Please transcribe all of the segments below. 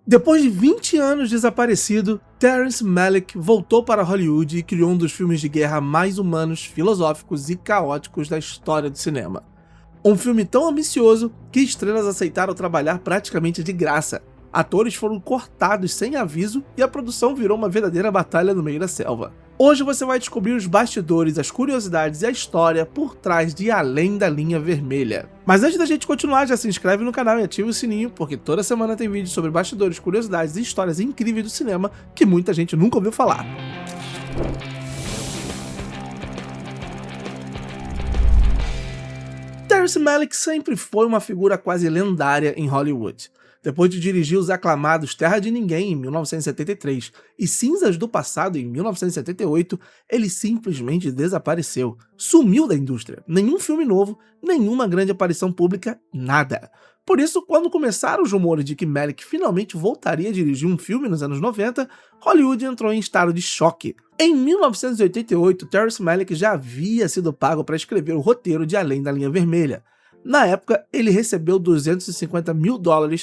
Depois de 20 anos desaparecido, Terrence Malick voltou para Hollywood e criou um dos filmes de guerra mais humanos, filosóficos e caóticos da história do cinema. Um filme tão ambicioso que estrelas aceitaram trabalhar praticamente de graça. Atores foram cortados sem aviso e a produção virou uma verdadeira batalha no meio da selva. Hoje você vai descobrir os bastidores, as curiosidades e a história por trás de Além da Linha Vermelha. Mas antes da gente continuar, já se inscreve no canal e ativa o sininho, porque toda semana tem vídeos sobre bastidores, curiosidades e histórias incríveis do cinema que muita gente nunca ouviu falar. Terrence Malick sempre foi uma figura quase lendária em Hollywood. Depois de dirigir os aclamados Terra de Ninguém em 1973 e Cinzas do Passado em 1978, ele simplesmente desapareceu. Sumiu da indústria. Nenhum filme novo, nenhuma grande aparição pública, nada. Por isso, quando começaram os rumores de que Malick finalmente voltaria a dirigir um filme nos anos 90, Hollywood entrou em estado de choque. Em 1988, Terrence Malick já havia sido pago para escrever o roteiro de Além da Linha Vermelha. Na época, ele recebeu $250 mil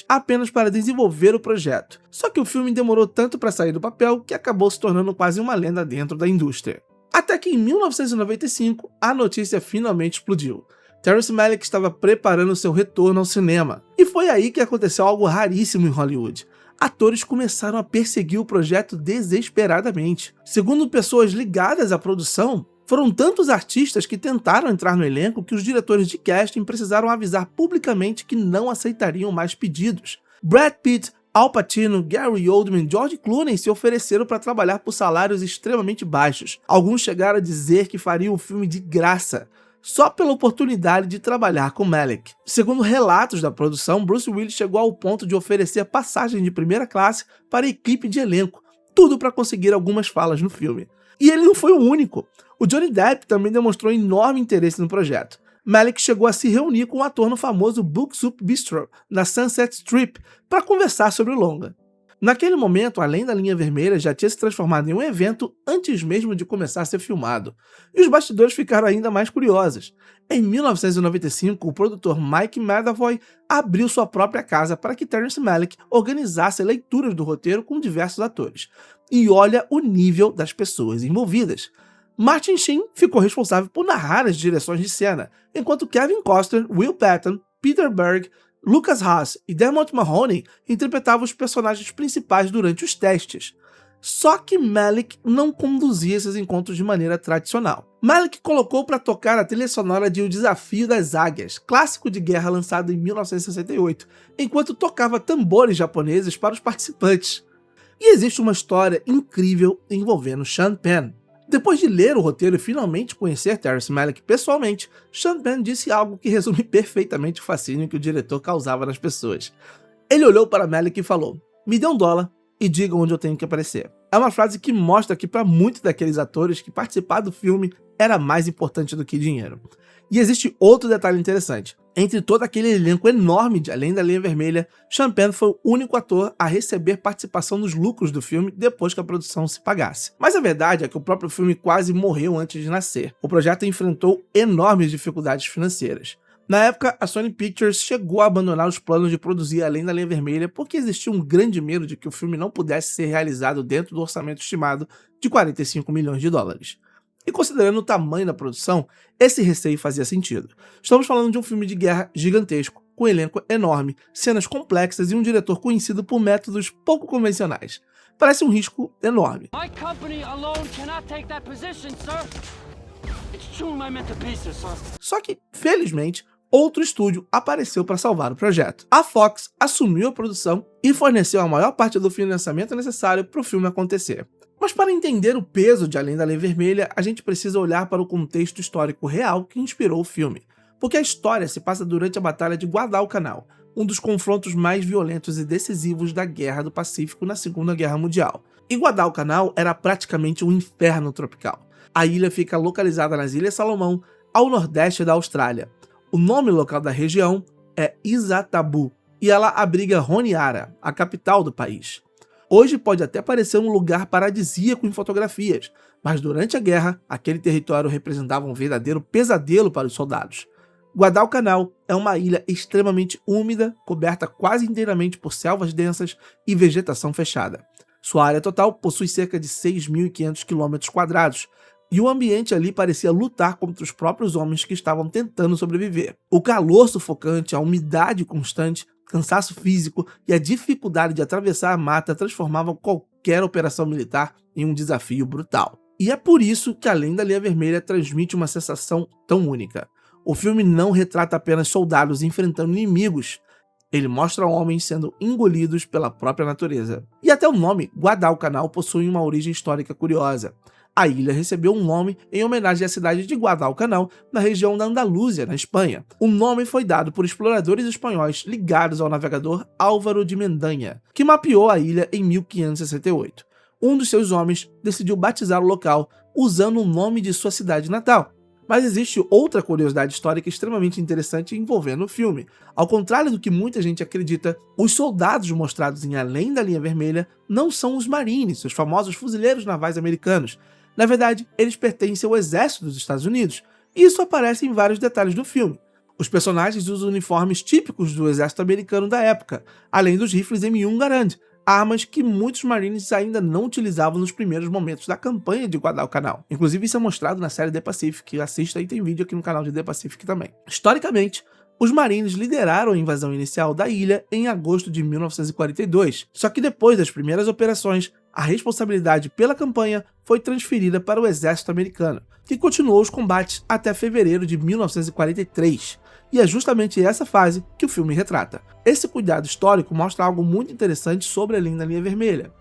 apenas para desenvolver o projeto. Só que o filme demorou tanto para sair do papel que acabou se tornando quase uma lenda dentro da indústria. Até que em 1995, a notícia finalmente explodiu. Terrence Malick estava preparando seu retorno ao cinema. E foi aí que aconteceu algo raríssimo em Hollywood. Atores começaram a perseguir o projeto desesperadamente. Segundo pessoas ligadas à produção, foram tantos artistas que tentaram entrar no elenco que os diretores de casting precisaram avisar publicamente que não aceitariam mais pedidos. Brad Pitt, Al Pacino, Gary Oldman e George Clooney se ofereceram para trabalhar por salários extremamente baixos. Alguns chegaram a dizer que fariam o filme de graça, só pela oportunidade de trabalhar com Malick. Segundo relatos da produção, Bruce Willis chegou ao ponto de oferecer passagem de primeira classe para a equipe de elenco, tudo para conseguir algumas falas no filme. E ele não foi o único. O Johnny Depp também demonstrou enorme interesse no projeto. Malick chegou a se reunir com o ator no famoso Book Soup Bistro, na Sunset Strip, para conversar sobre o longa. Naquele momento, Além da Linha Vermelha já tinha se transformado em um evento antes mesmo de começar a ser filmado. E os bastidores ficaram ainda mais curiosos. Em 1995, o produtor Mike Medavoy abriu sua própria casa para que Terrence Malick organizasse leituras do roteiro com diversos atores. E olha o nível das pessoas envolvidas. Martin Sheen ficou responsável por narrar as direções de cena, enquanto Kevin Costner, Will Patton, Peter Berg, Lucas Haas e Dermot Mulroney interpretavam os personagens principais durante os testes. Só que Malick não conduzia esses encontros de maneira tradicional. Malick colocou para tocar a trilha sonora de O Desafio das Águias, clássico de guerra lançado em 1968, enquanto tocava tambores japoneses para os participantes. E existe uma história incrível envolvendo Sean Penn. Depois de ler o roteiro e finalmente conhecer Terrence Malick pessoalmente, Sean Penn disse algo que resume perfeitamente o fascínio que o diretor causava nas pessoas. Ele olhou para Malick e falou: "Me dê $1 e diga onde eu tenho que aparecer." É uma frase que mostra que para muitos daqueles atores que participar do filme era mais importante do que dinheiro. E existe outro detalhe interessante. Entre todo aquele elenco enorme de Além da Linha Vermelha, Sean Penn foi o único ator a receber participação nos lucros do filme depois que a produção se pagasse. Mas a verdade é que o próprio filme quase morreu antes de nascer. O projeto enfrentou enormes dificuldades financeiras. Na época, a Sony Pictures chegou a abandonar os planos de produzir Além da Linha Vermelha porque existia um grande medo de que o filme não pudesse ser realizado dentro do orçamento estimado de $45 milhões. E considerando o tamanho da produção, esse receio fazia sentido. Estamos falando de um filme de guerra gigantesco, com um elenco enorme, cenas complexas e um diretor conhecido por métodos pouco convencionais. Parece um risco enorme. Só que, felizmente, outro estúdio apareceu para salvar o projeto. A Fox assumiu a produção e forneceu a maior parte do financiamento necessário para o filme acontecer. Mas para entender o peso de Além da Linha Vermelha, a gente precisa olhar para o contexto histórico real que inspirou o filme. Porque a história se passa durante a Batalha de Guadalcanal, um dos confrontos mais violentos e decisivos da Guerra do Pacífico na Segunda Guerra Mundial. E Guadalcanal era praticamente um inferno tropical. A ilha fica localizada nas Ilhas Salomão, ao nordeste da Austrália. O nome local da região é Isatabu, e ela abriga Honiara, a capital do país. Hoje pode até parecer um lugar paradisíaco em fotografias, mas durante a guerra, aquele território representava um verdadeiro pesadelo para os soldados. Guadalcanal é uma ilha extremamente úmida, coberta quase inteiramente por selvas densas e vegetação fechada. Sua área total possui cerca de 6.500 km², e o ambiente ali parecia lutar contra os próprios homens que estavam tentando sobreviver. O calor sufocante, a umidade constante, cansaço físico e a dificuldade de atravessar a mata transformavam qualquer operação militar em um desafio brutal. E é por isso que Além da Linha Vermelha transmite uma sensação tão única. O filme não retrata apenas soldados enfrentando inimigos, ele mostra homens sendo engolidos pela própria natureza. E até o nome Guadalcanal possui uma origem histórica curiosa. A ilha recebeu um nome em homenagem à cidade de Guadalcanal, na região da Andaluzia, na Espanha. O nome foi dado por exploradores espanhóis ligados ao navegador Álvaro de Mendanha, que mapeou a ilha em 1568. Um dos seus homens decidiu batizar o local usando o nome de sua cidade natal. Mas existe outra curiosidade histórica extremamente interessante envolvendo o filme. Ao contrário do que muita gente acredita, os soldados mostrados em Além da Linha Vermelha não são os Marines, os famosos fuzileiros navais americanos. Na verdade, eles pertencem ao exército dos Estados Unidos, e isso aparece em vários detalhes do filme. Os personagens usam uniformes típicos do exército americano da época, além dos rifles M1 Garand, armas que muitos Marines ainda não utilizavam nos primeiros momentos da campanha de Guadalcanal. Inclusive isso é mostrado na série The Pacific, assista e tem vídeo aqui no canal de The Pacific também. Historicamente, os Marines lideraram a invasão inicial da ilha em agosto de 1942, só que depois das primeiras operações, a responsabilidade pela campanha foi transferida para o exército americano, que continuou os combates até fevereiro de 1943. E é justamente essa fase que o filme retrata. Esse cuidado histórico mostra algo muito interessante sobre Além da Linha Vermelha.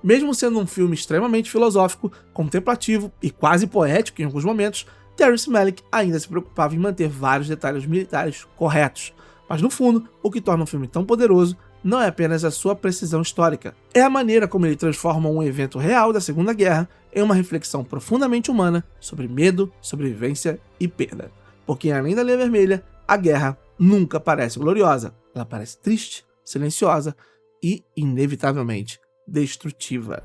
Mesmo sendo um filme extremamente filosófico, contemplativo e quase poético em alguns momentos, Terrence Malick ainda se preocupava em manter vários detalhes militares corretos. Mas no fundo, o que torna um filme tão poderoso não é apenas a sua precisão histórica, é a maneira como ele transforma um evento real da Segunda Guerra em uma reflexão profundamente humana sobre medo, sobrevivência e perda. Porque em Além da Linha Vermelha, a guerra nunca parece gloriosa, ela parece triste, silenciosa e, inevitavelmente, destrutiva.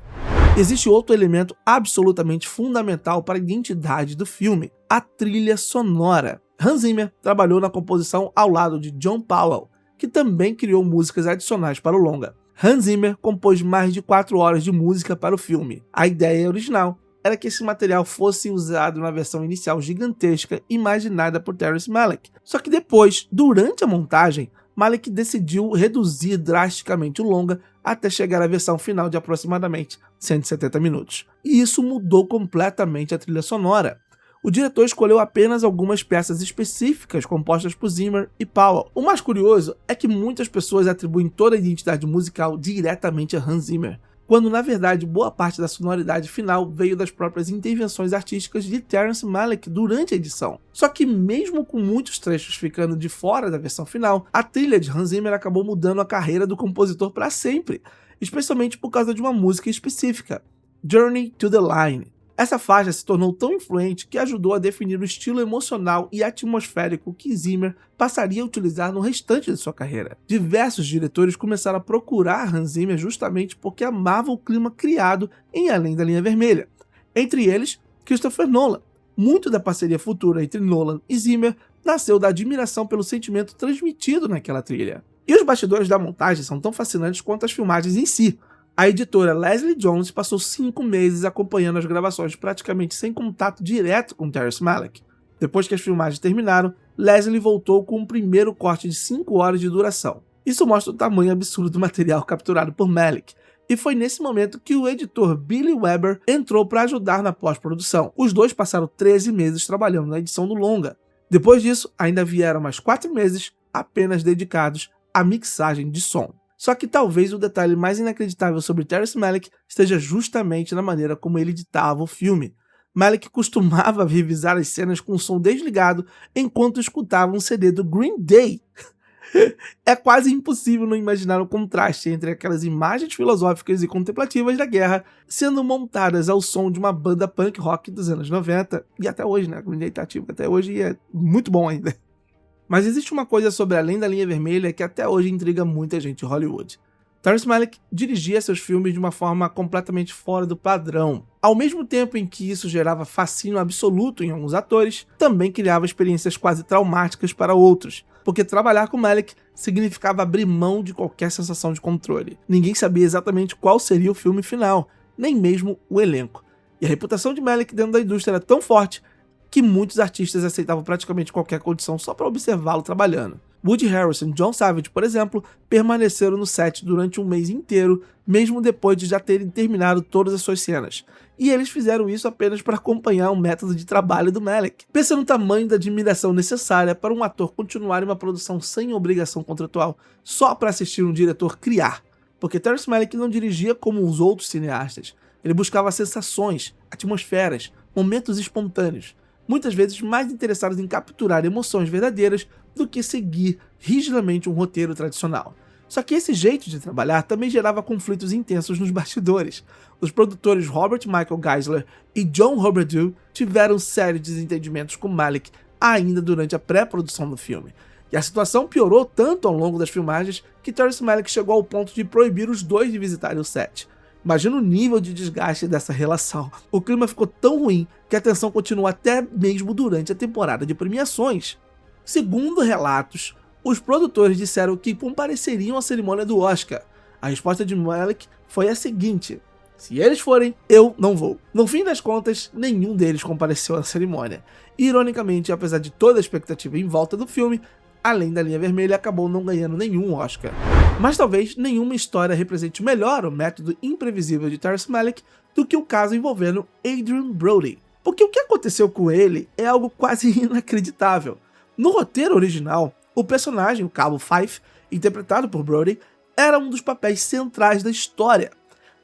Existe outro elemento absolutamente fundamental para a identidade do filme, a trilha sonora. Hans Zimmer trabalhou na composição ao lado de John Powell, que também criou músicas adicionais para o longa. Hans Zimmer compôs mais de 4 horas de música para o filme. A ideia original era que esse material fosse usado na versão inicial gigantesca imaginada por Terrence Malick. Só que depois, durante a montagem, Malick decidiu reduzir drasticamente o longa até chegar à versão final de aproximadamente 170 minutos. E isso mudou completamente a trilha sonora. O diretor escolheu apenas algumas peças específicas compostas por Zimmer e Powell. O mais curioso é que muitas pessoas atribuem toda a identidade musical diretamente a Hans Zimmer, quando na verdade boa parte da sonoridade final veio das próprias intervenções artísticas de Terrence Malick durante a edição. Só que mesmo com muitos trechos ficando de fora da versão final, a trilha de Hans Zimmer acabou mudando a carreira do compositor para sempre, especialmente por causa de uma música específica, Journey to the Line. Essa faixa se tornou tão influente que ajudou a definir o estilo emocional e atmosférico que Zimmer passaria a utilizar no restante de sua carreira. Diversos diretores começaram a procurar Hans Zimmer justamente porque amavam o clima criado em Além da Linha Vermelha. Entre eles, Christopher Nolan. Muito da parceria futura entre Nolan e Zimmer nasceu da admiração pelo sentimento transmitido naquela trilha. E os bastidores da montagem são tão fascinantes quanto as filmagens em si. A editora Leslie Jones passou 5 meses acompanhando as gravações praticamente sem contato direto com Terrence Malick. Depois que as filmagens terminaram, Leslie voltou com um primeiro corte de 5 horas de duração. Isso mostra o tamanho absurdo do material capturado por Malick, e foi nesse momento que o editor Billy Weber entrou para ajudar na pós-produção. Os dois passaram 13 meses trabalhando na edição do longa. Depois disso, ainda vieram mais 4 meses apenas dedicados à mixagem de som. Só que talvez o detalhe mais inacreditável sobre Terrence Malick esteja justamente na maneira como ele editava o filme. Malick costumava revisar as cenas com o som desligado enquanto escutava um CD do Green Day. É quase impossível não imaginar o contraste entre aquelas imagens filosóficas e contemplativas da guerra sendo montadas ao som de uma banda punk rock dos anos 90 e até hoje, né? Green Day tá ativo até hoje e é muito bom ainda. Mas existe uma coisa sobre Além da Linha Vermelha que até hoje intriga muita gente em Hollywood. Terrence Malick dirigia seus filmes de uma forma completamente fora do padrão. Ao mesmo tempo em que isso gerava fascínio absoluto em alguns atores, também criava experiências quase traumáticas para outros, porque trabalhar com Malick significava abrir mão de qualquer sensação de controle. Ninguém sabia exatamente qual seria o filme final, nem mesmo o elenco. E a reputação de Malick dentro da indústria era tão forte que muitos artistas aceitavam praticamente qualquer condição só para observá-lo trabalhando. Woody Harrelson e John Savage, por exemplo, permaneceram no set durante um mês inteiro, mesmo depois de já terem terminado todas as suas cenas. E eles fizeram isso apenas para acompanhar o método de trabalho do Malick. Pensa no tamanho da admiração necessária para um ator continuar em uma produção sem obrigação contratual, só para assistir um diretor criar. Porque Terrence Malick não dirigia como os outros cineastas. Ele buscava sensações, atmosferas, momentos espontâneos, muitas vezes mais interessados em capturar emoções verdadeiras do que seguir rigidamente um roteiro tradicional. Só que esse jeito de trabalhar também gerava conflitos intensos nos bastidores. Os produtores Robert Michael Geisler e John Roberdeau tiveram sérios desentendimentos com Malick ainda durante a pré-produção do filme. E a situação piorou tanto ao longo das filmagens que Terrence Malick chegou ao ponto de proibir os dois de visitarem o set. Imagina o nível de desgaste dessa relação. O clima ficou tão ruim que a tensão continuou até mesmo durante a temporada de premiações. Segundo relatos, os produtores disseram que compareceriam à cerimônia do Oscar. A resposta de Malick foi a seguinte: se eles forem, eu não vou. No fim das contas, nenhum deles compareceu à cerimônia. Ironicamente, apesar de toda a expectativa em volta do filme, além da linha vermelha, acabou não ganhando nenhum Oscar. Mas talvez nenhuma história represente melhor o método imprevisível de Terrence Malick do que o caso envolvendo Adrien Brody. Porque o que aconteceu com ele é algo quase inacreditável. No roteiro original, o personagem, o Cabo Fife, interpretado por Brody, era um dos papéis centrais da história.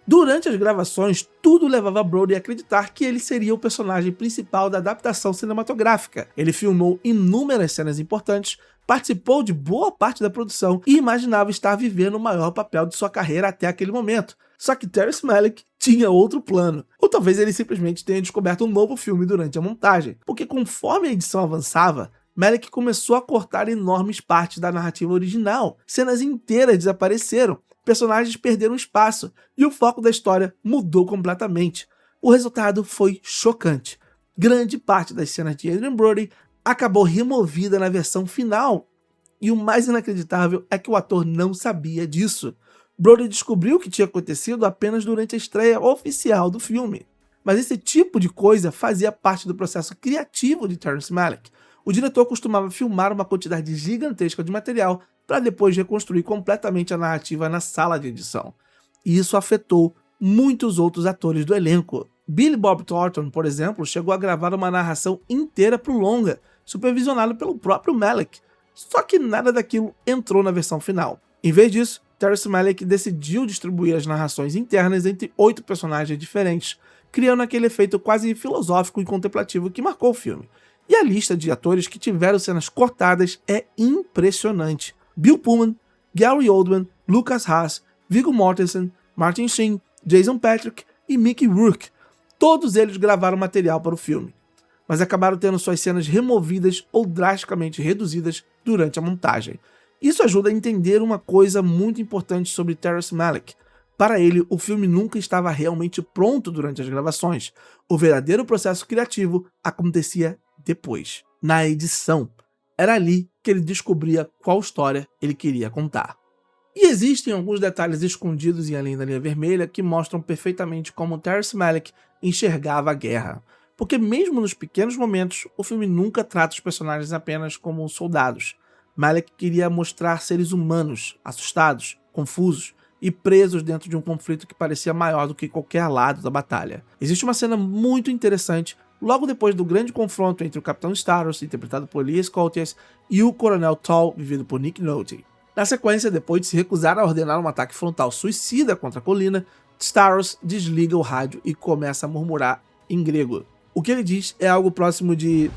Durante as gravações, tudo levava Brody a acreditar que ele seria o personagem principal da adaptação cinematográfica. Ele filmou inúmeras cenas importantes, participou de boa parte da produção e imaginava estar vivendo o maior papel de sua carreira até aquele momento. Só que Terrence Malick tinha outro plano. Ou talvez ele simplesmente tenha descoberto um novo filme durante a montagem, porque conforme a edição avançava, Malick começou a cortar enormes partes da narrativa original. Cenas inteiras desapareceram, personagens perderam espaço e o foco da história mudou completamente. O resultado foi chocante. Grande parte das cenas de Adrien Brody acabou removida na versão final. E o mais inacreditável é que o ator não sabia disso. Brody descobriu o que tinha acontecido apenas durante a estreia oficial do filme. Mas esse tipo de coisa fazia parte do processo criativo de Terrence Malick. O diretor costumava filmar uma quantidade gigantesca de material para depois reconstruir completamente a narrativa na sala de edição. E isso afetou muitos outros atores do elenco. Billy Bob Thornton, por exemplo, chegou a gravar uma narração inteira para o longa, supervisionado pelo próprio Malick. Só que nada daquilo entrou na versão final. Em vez disso, Terrence Malick decidiu distribuir as narrações internas entre 8 personagens diferentes, criando aquele efeito quase filosófico e contemplativo que marcou o filme. E a lista de atores que tiveram cenas cortadas é impressionante. Bill Pullman, Gary Oldman, Lucas Haas, Viggo Mortensen, Martin Sheen, Jason Patric e Mickey Rourke. Todos eles gravaram material para o filme, mas acabaram tendo suas cenas removidas ou drasticamente reduzidas durante a montagem. Isso ajuda a entender uma coisa muito importante sobre Terrence Malick. Para ele, o filme nunca estava realmente pronto durante as gravações. O verdadeiro processo criativo acontecia depois, na edição. Era ali que ele descobria qual história ele queria contar. E existem alguns detalhes escondidos em Além da Linha Vermelha que mostram perfeitamente como Terrence Malick enxergava a guerra. Porque mesmo nos pequenos momentos, o filme nunca trata os personagens apenas como soldados. Malick queria mostrar seres humanos, assustados, confusos e presos dentro de um conflito que parecia maior do que qualquer lado da batalha. Existe uma cena muito interessante logo depois do grande confronto entre o Capitão Staros, interpretado por Lee Scholtes, e o Coronel Tall, vivido por Nick Nolte. Na sequência, depois de se recusar a ordenar um ataque frontal suicida contra a colina, Staros desliga o rádio e começa a murmurar em grego. O que ele diz é algo próximo de...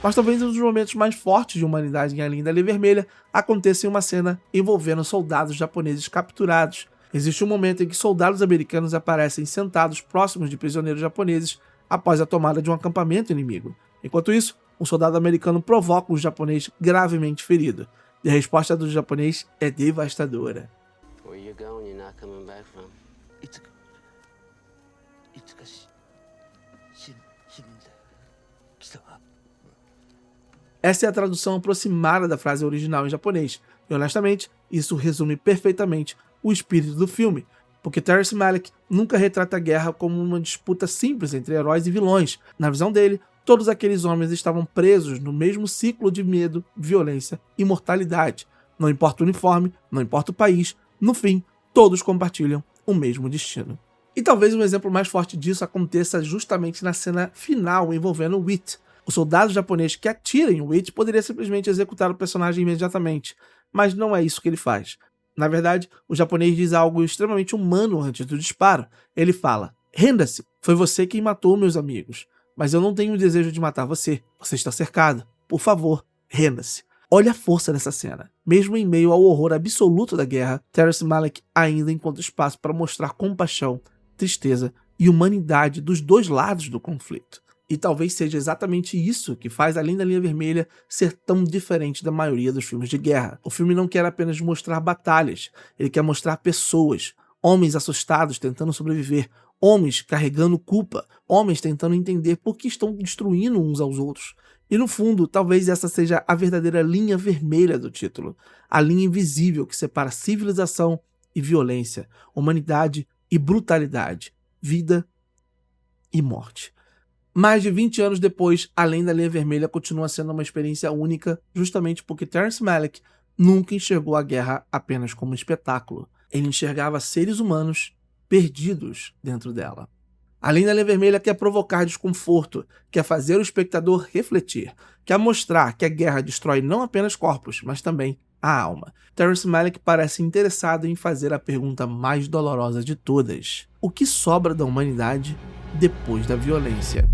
Mas talvez um dos momentos mais fortes de humanidade em A Linha da Linha Vermelha aconteça em uma cena envolvendo soldados japoneses capturados. Existe um momento em que soldados americanos aparecem sentados próximos de prisioneiros japoneses após a tomada de um acampamento inimigo. Enquanto isso, um soldado americano provoca um japonês gravemente ferido. E a resposta do japonês é devastadora. Where you going, you're not coming back from. Essa é a tradução aproximada da frase original em japonês, e honestamente, isso resume perfeitamente o espírito do filme, porque Terrence Malick nunca retrata a guerra como uma disputa simples entre heróis e vilões. Na visão dele, todos aqueles homens estavam presos no mesmo ciclo de medo, violência e mortalidade. Não importa o uniforme, não importa o país, no fim, todos compartilham o mesmo destino. E talvez um exemplo mais forte disso aconteça justamente na cena final envolvendo Wheat. O soldado japonês que atira em Wheat poderia simplesmente executar o personagem imediatamente, mas não é isso que ele faz. Na verdade, o japonês diz algo extremamente humano antes do disparo. Ele fala: "Renda-se, foi você quem matou meus amigos, mas eu não tenho o desejo de matar você. Você está cercado. Por favor, renda-se." Olha a força dessa cena. Mesmo em meio ao horror absoluto da guerra, Terrence Malick ainda encontra espaço para mostrar compaixão, tristeza e humanidade dos dois lados do conflito. E talvez seja exatamente isso que faz Além da Linha Vermelha ser tão diferente da maioria dos filmes de guerra. O filme não quer apenas mostrar batalhas, ele quer mostrar pessoas, homens assustados tentando sobreviver, homens carregando culpa, homens tentando entender por que estão destruindo uns aos outros. E no fundo, talvez essa seja a verdadeira linha vermelha do título, a linha invisível que separa civilização e violência, humanidade e brutalidade, vida e morte. Mais de 20 anos depois, Além da Linha Vermelha continua sendo uma experiência única, justamente porque Terrence Malick nunca enxergou a guerra apenas como um espetáculo. Ele enxergava seres humanos perdidos dentro dela. Além da Linha Vermelha quer provocar desconforto, quer fazer o espectador refletir, quer mostrar que a guerra destrói não apenas corpos, mas também a alma. Terrence Malick parece interessado em fazer a pergunta mais dolorosa de todas: o que sobra da humanidade depois da violência?